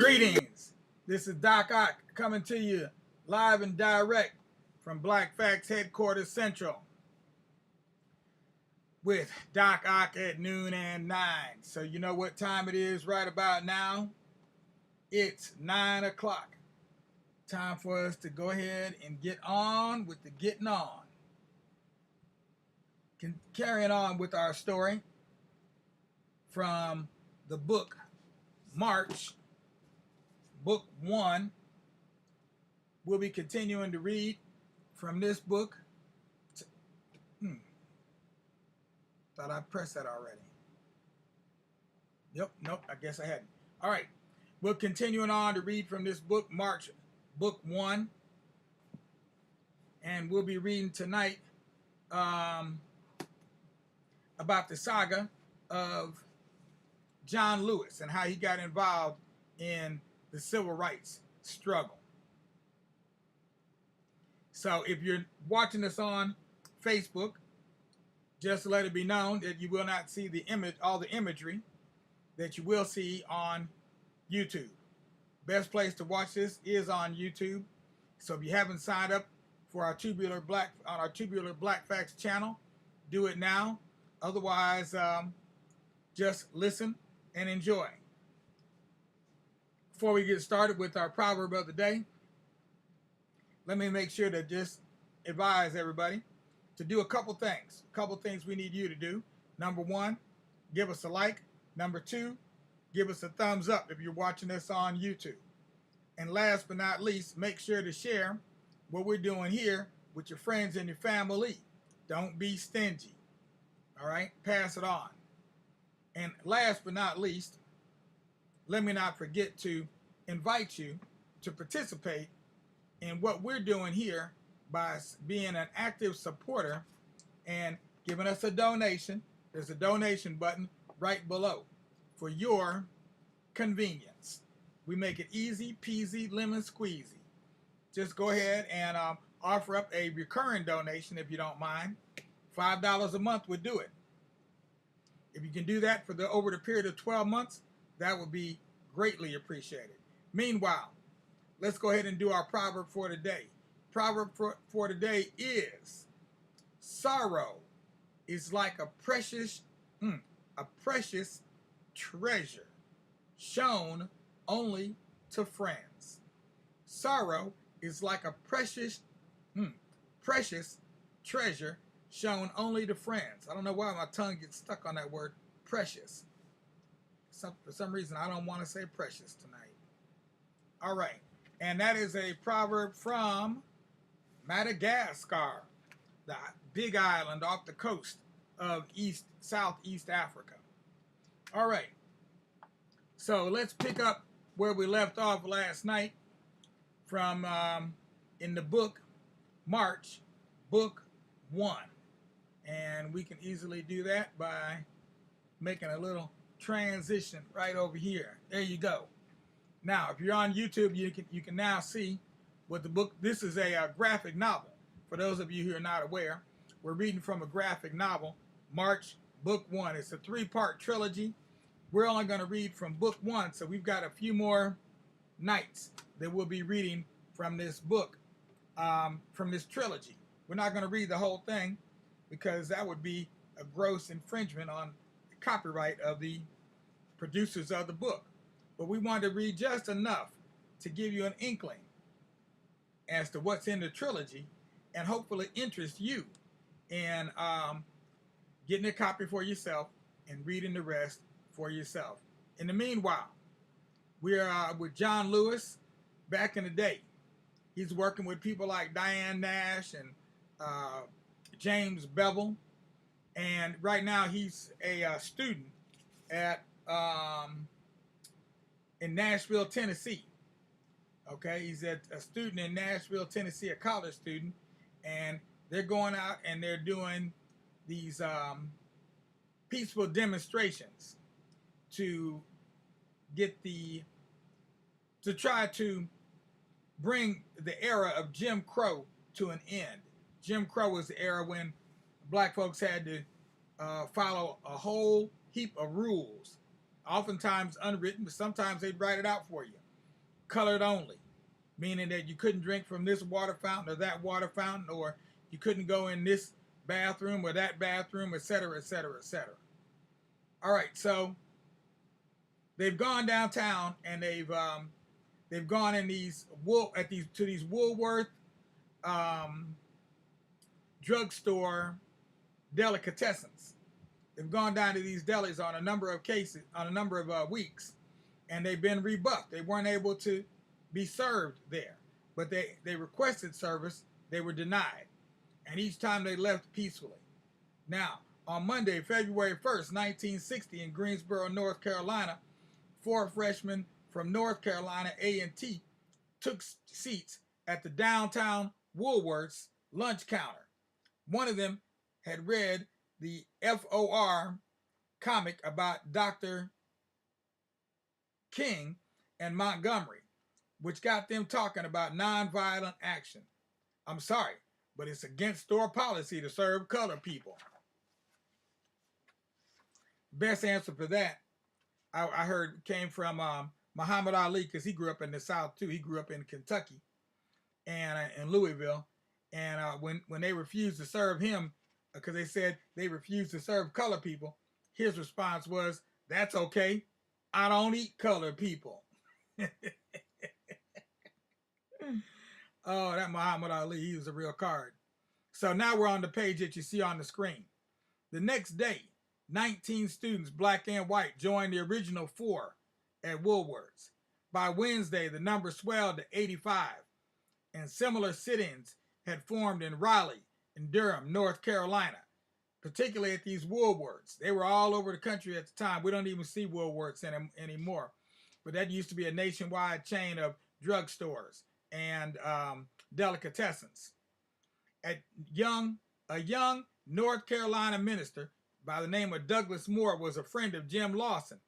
Greetings. This is Doc Ock coming to you live and direct from Black Facts Headquarters Central with Doc Ock at noon and 9. So you know what time it is right about now? It's 9 o'clock. Time for us to go ahead and get on with the getting on. Carrying on with our story from the book March, Book 1. We'll be continuing to read from this book. Thought I pressed that already. Nope, I guess I hadn't. All right, we're continuing on to read from this book, March, Book 1. And we'll be reading tonight about the saga of John Lewis and how he got involved in the civil rights struggle. So if you're watching this on Facebook, just let it be known that you will not see the image, all the imagery that you will see on YouTube. Best place to watch this is on YouTube. So if you haven't signed up for our Tubular Black Facts channel, do it now. Otherwise, just listen and enjoy. Before we get started with our proverb of the day, let me make sure to just advise everybody to do a couple things we need you to do. Number one, give us a like. Number two, give us a thumbs up if you're watching this on YouTube. And last but not least, make sure to share what we're doing here with your friends and your family. Don't be stingy. All right, pass it on. And last but not least, let me not forget to invite you to participate in what we're doing here by being an active supporter and giving us a donation. There's a donation button right below for your convenience. We make it easy peasy lemon squeezy. Just go ahead and offer up a recurring donation if you don't mind. $5 a month would do it. If you can do that over the period of 12 months, that would be greatly appreciated. Meanwhile, let's go ahead and do our proverb for today. Proverb for today is: sorrow is like a precious treasure shown only to friends. Sorrow is like a precious treasure shown only to friends. I don't know why my tongue gets stuck on that word precious. For some reason, I don't want to say precious tonight. All right. And that is a proverb from Madagascar, the big island off the coast of Southeast Africa. All right. So let's pick up where we left off last night from in the book March, Book 1. And we can easily do that by making a little transition right over here. There you go. Now, if you're on YouTube, you can now see what the book. This is a graphic novel. For those of you who are not aware, we're reading from a graphic novel, March, Book 1. It's a 3-part trilogy. We're only going to read from Book 1, so we've got a few more nights that we'll be reading from this book, from this trilogy. We're not going to read the whole thing because that would be a gross infringement on the copyright of the producers of the book. But we wanted to read just enough to give you an inkling as to what's in the trilogy and hopefully interest you in getting a copy for yourself and reading the rest for yourself. In the meanwhile, we're with John Lewis back in the day. He's working with people like Diane Nash and James Bevel. And right now he's a student at in Nashville, Tennessee. Okay, he's a student in Nashville, Tennessee, a college student, and they're going out and they're doing these peaceful demonstrations to try to bring the era of Jim Crow to an end. Jim Crow was the era when black folks had to follow a whole heap of rules, oftentimes unwritten, but sometimes they'd write it out for you. colored only, meaning that you couldn't drink from this water fountain or that water fountain, or you couldn't go in this bathroom or that bathroom, etc., etc., etc. All right, so they've gone downtown and they've gone in these to these Woolworth um, drugstore delicatessens. They've gone down to these delis on a number of cases, on a number of weeks, and they've been rebuffed. They weren't able to be served there, but they requested service. They were denied, and each time they left peacefully. Now, on Monday, February 1st, 1960, in Greensboro, North Carolina, four freshmen from North Carolina A&T took seats at the downtown Woolworth's lunch counter. One of them had read the FOR comic about Dr. King and Montgomery, which got them talking about nonviolent action. I'm sorry, but it's against store policy to serve colored people. Best answer for that, I heard, came from Muhammad Ali, because he grew up in the South too. He grew up in Kentucky and in Louisville. And when they refused to serve him, because they said they refused to serve colored people, his response was, "That's okay. I don't eat colored people." Oh, that Muhammad Ali, he was a real card. So now we're on the page that you see on the screen. The next day, 19 students, black and white, joined the original 4 at Woolworth's. By Wednesday, the number swelled to 85, and similar sit-ins had formed in Raleigh and Durham, North Carolina, particularly at these Woolworths. They were all over the country at the time. We don't even see Woolworths anymore, but that used to be a nationwide chain of drugstores and delicatessens. A young North Carolina minister by the name of Douglas Moore was a friend of Jim Lawson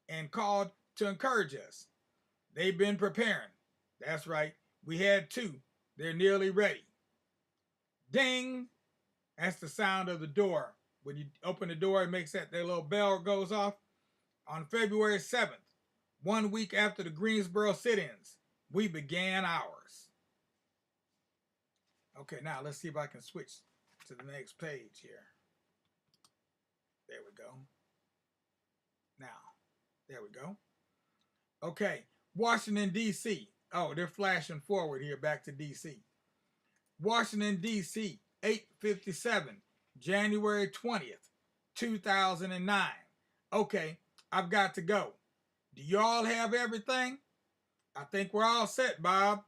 and called to encourage us. They've been preparing. That's right. We had 2. They're nearly ready. Ding! That's the sound of the door. When you open the door, it makes that their little bell goes off. On February 7th, 1 week after the Greensboro sit-ins, we began ours. Okay, now let's see if I can switch to the next page here. There we go. Now, there we go. Okay, Washington, D.C. Oh, they're flashing forward here back to D.C. Washington, D.C., 8:57, January 20th, 2009. Okay, I've got to go. Do y'all have everything? I think we're all set, Bob.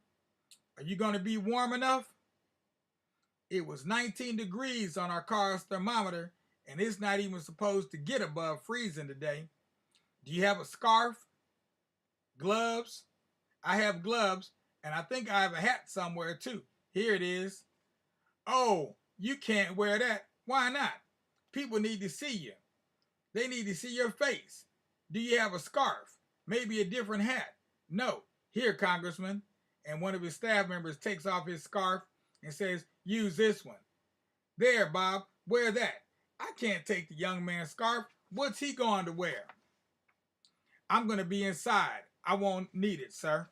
Are you going to be warm enough? It was 19 degrees on our car's thermometer, and it's not even supposed to get above freezing today. Do you have a scarf? Gloves? I have gloves, and I think I have a hat somewhere too. Here it is. Oh, you can't wear that. Why not? People need to see you. They need to see your face. Do you have a scarf? Maybe a different hat? No. Here, Congressman. And one of his staff members takes off his scarf and says, "Use this one." There, Bob, wear that. I can't take the young man's scarf. What's he going to wear? I'm going to be inside. I won't need it, sir.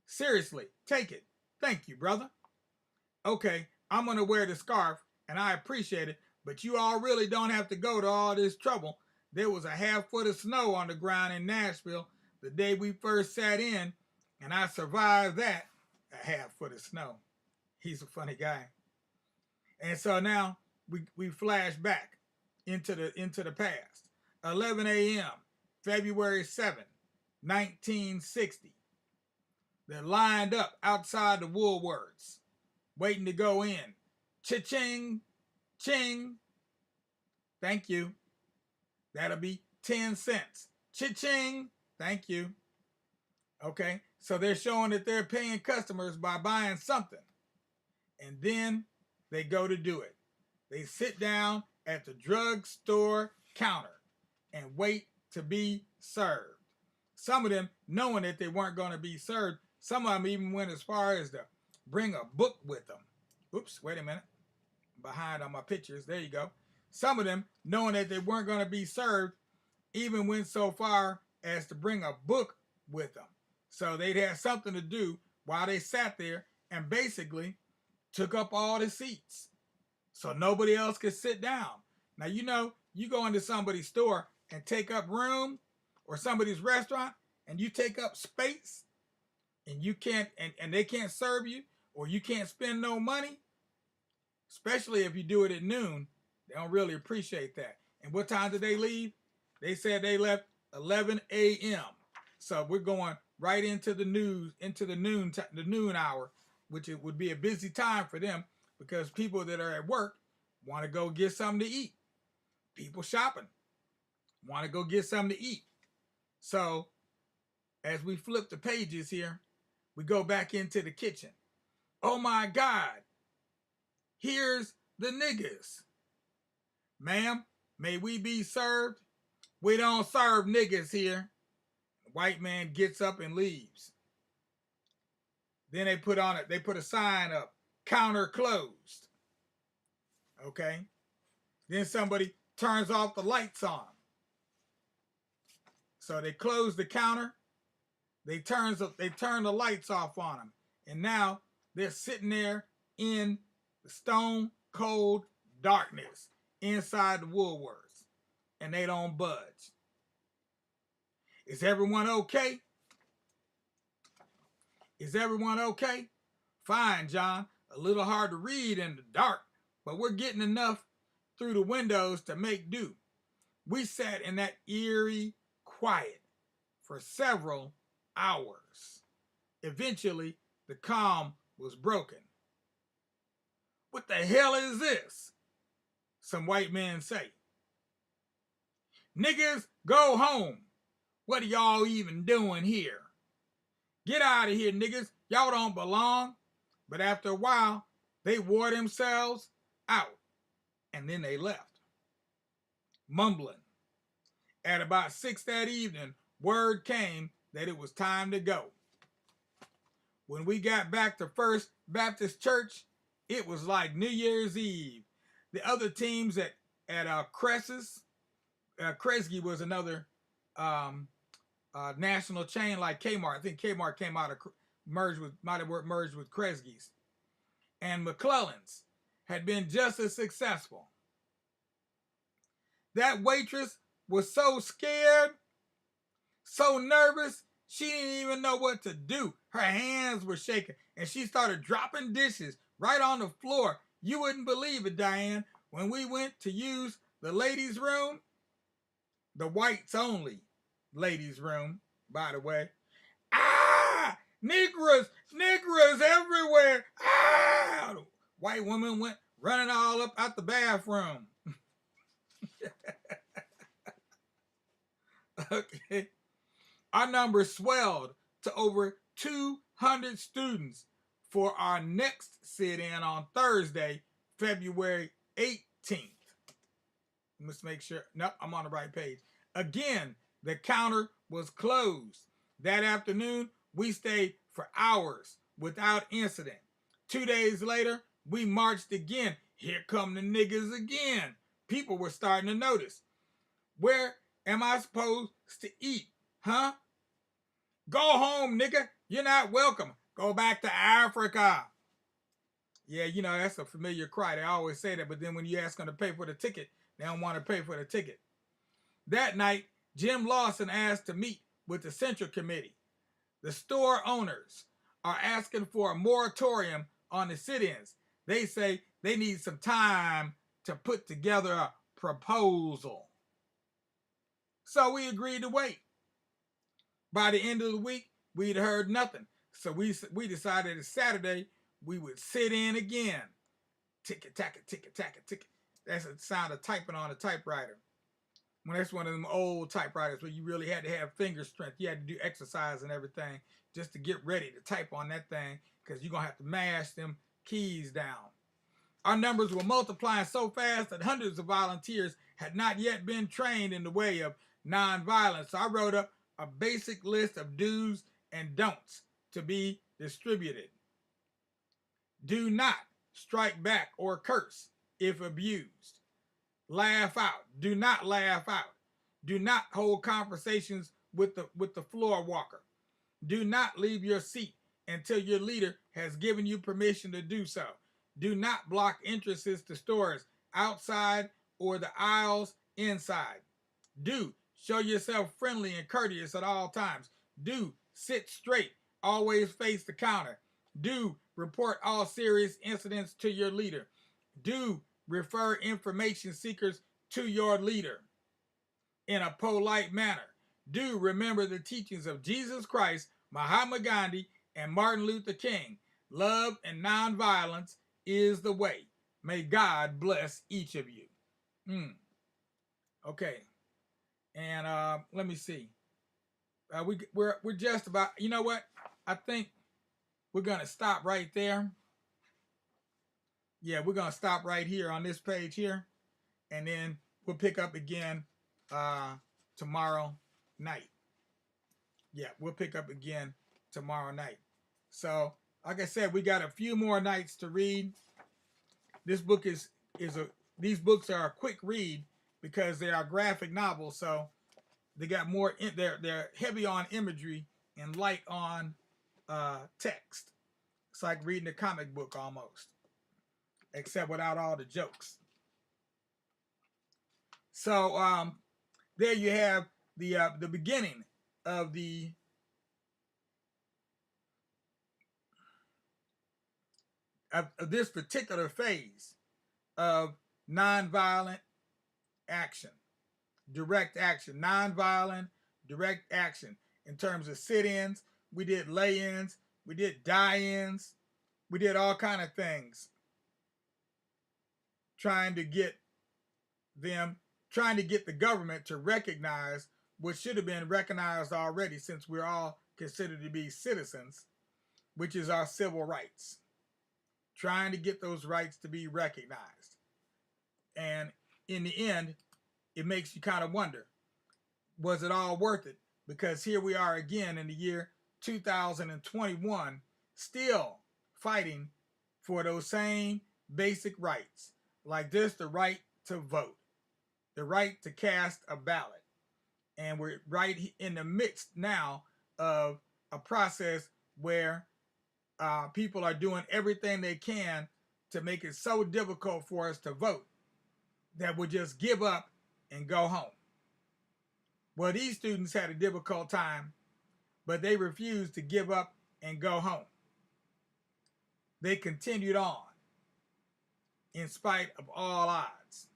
Seriously, take it. Thank you, brother. Okay, I'm going to wear the scarf, and I appreciate it, but you all really don't have to go to all this trouble. There was a half foot of snow on the ground in Nashville the day we first sat in, and I survived that. A half foot of snow. He's a funny guy. And so now we flash back into the past. 11 a.m., February 7, 1960. They're lined up outside the Woolworths, waiting to go in. Cha-ching, ching. Thank you. That'll be 10 cents. Cha-ching. Thank you. Okay, so they're showing that they're paying customers by buying something. And then they go to do it. They sit down at the drugstore counter and wait to be served. Some of them, knowing that they weren't going to be served, some of them even went as far as to bring a book with them. Oops, wait a minute. Behind on my pictures, there you go. Some of them, knowing that they weren't going to be served, even went so far as to bring a book with them. So they'd have something to do while they sat there and basically took up all the seats. So nobody else could sit down. Now, you go into somebody's store and take up room, or somebody's restaurant and you take up space, and you can't and they can't serve you, or you can't spend no money, especially if you do it at noon. They don't really appreciate that. And what time did they leave? They said they left 11 a.m. So we're going right into the noon hour, which it would be a busy time for them, because people that are at work want to go get something to eat. People shopping want to go get something to eat. So as we flip the pages here, we go back into the kitchen. Oh my God, here's the niggas. Ma'am, may we be served? We don't serve niggas here. The white man gets up and leaves. Then they put a sign up, counter closed. Okay. Then somebody turns off the lights on. So they close the counter. They turn the lights off on them. And now they're sitting there in the stone cold darkness inside the Woolworths, and they don't budge. Is everyone okay? Is everyone okay? Fine, John. A little hard to read in the dark, but we're getting enough through the windows to make do. We sat in that eerie quiet for several hours. Eventually, the calm was broken. What the hell is this? Some white men say. Niggas, go home. What are y'all even doing here? Get out of here, niggas. Y'all don't belong. But after a while, they wore themselves out, and then they left, mumbling. At about 6 that evening, word came that it was time to go. When we got back to First Baptist Church, it was like New Year's Eve. The other teams at Kresge was another national chain like Kmart. I think Kmart came out of might have merged with Kresge's. And McClellan's had been just as successful. That waitress was so scared, so nervous, she didn't even know what to do. Her hands were shaking, and she started dropping dishes right on the floor. You wouldn't believe it, Diane. When we went to use the ladies' room, the whites only ladies' room, by the way. Ah! Negroes everywhere. Ah! The white women went running all up out the bathroom. Okay. Our number swelled to over 200 students for our next sit-in on Thursday, February 18th. Let's make sure. Nope, I'm on the right page. Again, the counter was closed. That afternoon, we stayed for hours without incident. 2 days later, we marched again. Here come the niggas again. People were starting to notice. Where am I supposed to eat? Huh? Go home, nigga. You're not welcome. Go back to Africa. Yeah, that's a familiar cry. They always say that, but then when you ask them to pay for the ticket, they don't want to pay for the ticket. That night, Jim Lawson asked to meet with the Central Committee. The store owners are asking for a moratorium on the sit-ins. They say they need some time to put together a proposal. So we agreed to wait. By the end of the week, we'd heard nothing. So we decided that Saturday we would sit in again. Ticket, tacket, ticket, tacket, ticket. That's the sound of typing on a typewriter. When that's one of them old typewriters where you really had to have finger strength. You had to do exercise and everything just to get ready to type on that thing, because you're going to have to mash them keys down. Our numbers were multiplying so fast that hundreds of volunteers had not yet been trained in the way of nonviolence. So I wrote up a basic list of do's and don'ts to be distributed. Do not strike back or curse if abused. Laugh out. Do not laugh out. Do not hold conversations with the floor walker. Do not leave your seat until your leader has given you permission to do so. Do not block entrances to stores outside or the aisles inside. Do show yourself friendly and courteous at all times. Do sit straight, always face the counter. Do report all serious incidents to your leader. Do refer information seekers to your leader in a polite manner. Do remember the teachings of Jesus Christ, Mahatma Gandhi, and Martin Luther King. Love and nonviolence is the way. May God bless each of you. Okay. And let me see. We're just about, you know what? I think we're gonna stop right there. Yeah, we're gonna stop right here on this page here, and then we'll pick up again tomorrow night. Yeah, we'll pick up again tomorrow night. So, like I said, we got a few more nights to read. This book these books are a quick read because they are graphic novels. So they got more. They're heavy on imagery and light on text. It's like reading a comic book almost, except without all the jokes. So there you have the beginning of of this particular phase of nonviolent action, direct action, nonviolent direct action. In terms of sit-ins, we did lay-ins, we did die-ins, we did all kind of things, trying to get the government to recognize what should have been recognized already, since we're all considered to be citizens, which is our civil rights. Trying to get those rights to be recognized. And in the end, it makes you kind of wonder, was it all worth it? Because here we are again in the year 2021, still fighting for those same basic rights, like this, the right to vote, the right to cast a ballot. And we're right in the midst now of a process where people are doing everything they can to make it so difficult for us to vote that we'll just give up and go home. Well, these students had a difficult time, but they refused to give up and go home. They continued on in spite of all odds.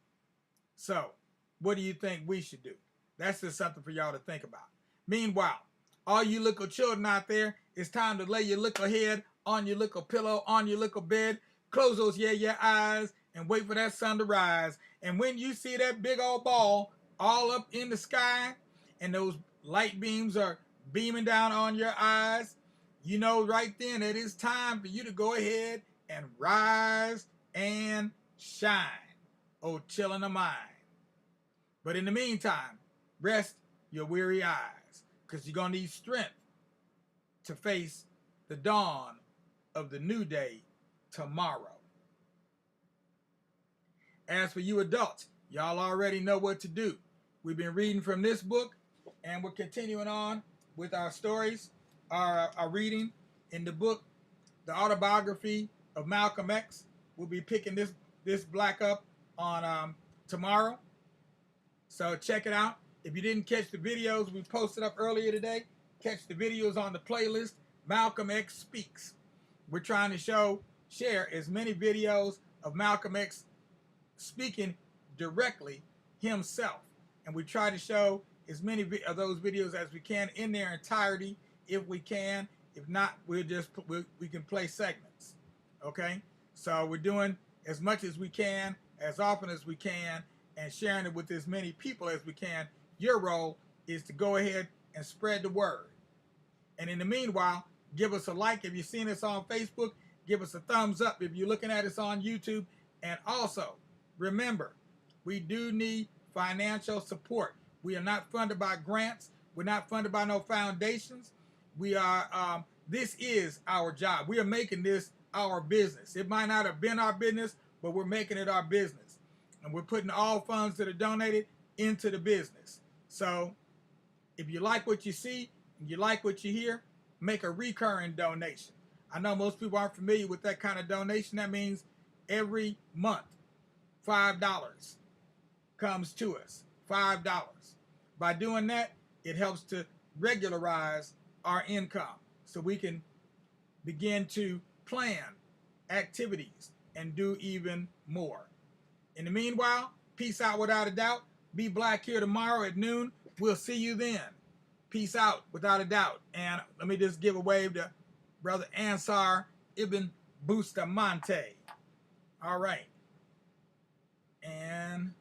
So, what do you think we should do? That's just something for y'all to think about. Meanwhile, all you little children out there, it's time to lay your little head on your little pillow, on your little bed, close those eyes, and wait for that sun to rise. And when you see that big old ball all up in the sky, and those light beams are beaming down on your eyes, you know right then it is time for you to go ahead and rise and shine. Oh, chillin' of mine. But in the meantime, rest your weary eyes, because you're going to need strength to face the dawn of the new day tomorrow. As for you adults, y'all already know what to do. We've been reading from this book, and we're continuing on with our stories, our reading in the book, The Autobiography of Malcolm X. We'll be picking this black up on tomorrow. So check it out. If you didn't catch the videos we posted up earlier today, catch the videos on the playlist, Malcolm X Speaks. We're trying to share as many videos of Malcolm X speaking directly himself. And we try to show as many of those videos as we can in their entirety, if we can. If not, we can play segments. Okay? So we're doing as much as we can, as often as we can, and sharing it with as many people as we can. Your role is to go ahead and spread the word. And in the meanwhile, give us a like if you've seen us on Facebook. Give us a thumbs up if you're looking at us on YouTube. And also, remember, we do need financial support. We are not funded by grants. We're not funded by no foundations. We are, this is our job. We are making this our business. It might not have been our business, but we're making it our business. And we're putting all funds that are donated into the business. So If you like what you see and you like what you hear, make a recurring donation. I know most people aren't familiar with that kind of donation. That means every month, $5 comes to us. $5. By doing that, it helps to regularize our income so we can begin to plan activities and do even more. In the meanwhile, peace out without a doubt. Be black here tomorrow at noon. We'll see you then. Peace out without a doubt. And let me just give a wave to Brother Ansar Ibn Bustamante. All right. And